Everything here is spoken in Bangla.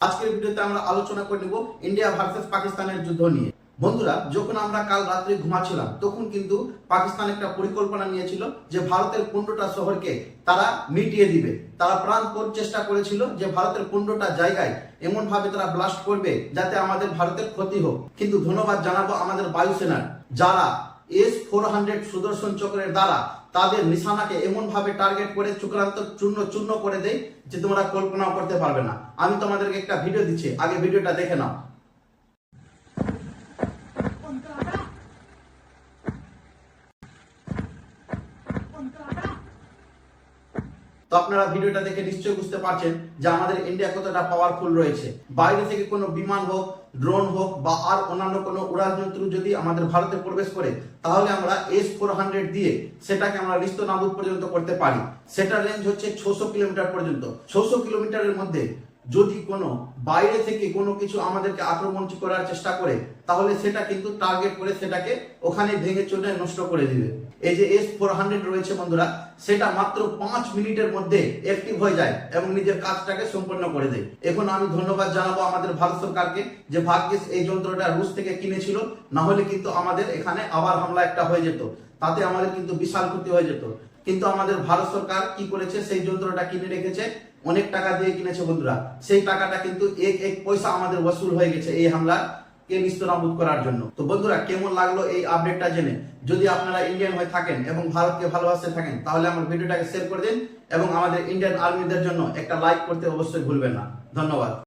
আজকের ভিডিওতে আমরা আলোচনা করে নেব ইন্ডিয়া ভার্সেস পাকিস্তানের যুদ্ধ নিয়ে। বন্ধুরা, যখন আমরা কাল রাত্রে ঘুমাচ্ছিলাম তখন কিন্তু পাকিস্তান একটা পরিকল্পনা নিয়েছিল যে ভারতের 15টা শহরকে তারা মিটিয়ে দিবে। তারা প্রাণপণ চেষ্টা করেছিল যে ভারতের 15টা জায়গায় এমন ভাবে তারা ব্লাস্ট করবে যাতে আমাদের ভারতের ক্ষতি হোক। কিন্তু ধন্যবাদ জানাবো আমাদের বায়ুসেনার, যারা S-400 সুদর্শন চক্রের দ্বারা তাদের নিশানাকে এমন ভাবে টার্গেট করে চক্রান্ত চূর্ণ চূর্ণ করে দেয় যে তোমরা কল্পনাও করতে পারবে না। আমি তোমাদেরকে একটা ভিডিও দিচ্ছি, আগে ভিডিওটা দেখে নাও। তো আপনারা ভিডিওটা দেখে নিশ্চয়ই বুঝতে পারছেন যে আমাদের ইন্ডিয়া কতটা পাওয়ারফুল রয়েছে। বাইরে থেকে কোনো বিমান হোক, ড্রোন হোক বা আর অন্যান্য কোনো উড়ানযন্ত্র যদি আমাদের ভারতে প্রবেশ করে, তাহলে আমরা S-400 দিয়ে সেটাকে আমরা নিস্তানাবুদ পর্যন্ত করতে পারি। সেটার রেঞ্জ হচ্ছে 600 কিলোমিটার পর্যন্ত। 600 কিলোমিটারের মধ্যে যদি কোনো বাইরে থেকে কোনো কিছু আমাদেরকে আক্রমণ করার চেষ্টা করে, তাহলে সেটা কিন্তু টার্গেট করে সেটাকে ওখানে ভেঙে চলে নষ্ট করে দিবে। এই যে S-400 রয়েছে বন্ধুরা, সেটা মাত্র 5 মিনিটের মধ্যে অ্যাক্টিভ হয়ে যায় এবং নিজের কাজটাকে সম্পন্ন করে দেয়। এখন আমি ধন্যবাদ জানাবো আমাদের ভারত সরকারকে যে ভাগ্যিস এই যন্ত্রটা রুশ থেকে কিনেছিল, না হলে কিন্তু আমাদের এখানে আবার হামলা একটা হয়ে যেত, তাতে আমাদের কিন্তু বিশাল ক্ষতি হয়ে যেত। কিন্তু আমাদের ভারত সরকার কি করেছে, সেই যন্ত্রটা কিনে রেখেছে, অনেক টাকা দিয়ে কিনেছে বন্ধুরা। সেই টাকাটা কিন্তু এক পয়সা আমাদের ওসুল হয়ে গেছে এই হামলা কে নিস্তানাবুদ করার জন্য। তো বন্ধুরা, কেমন লাগলো এই আপডেটটা জেনে? যদি আপনারা ইন্ডিয়ান হয়ে থাকেন এবং ভারতকে ভালোবাসতে থাকেন, তাহলে আমার ভিডিওটাকে শেয়ার করে দিন এবং আমাদের ইন্ডিয়ান আর্মিদের জন্য একটা লাইক করতে অবশ্যই ভুলবেন না। ধন্যবাদ।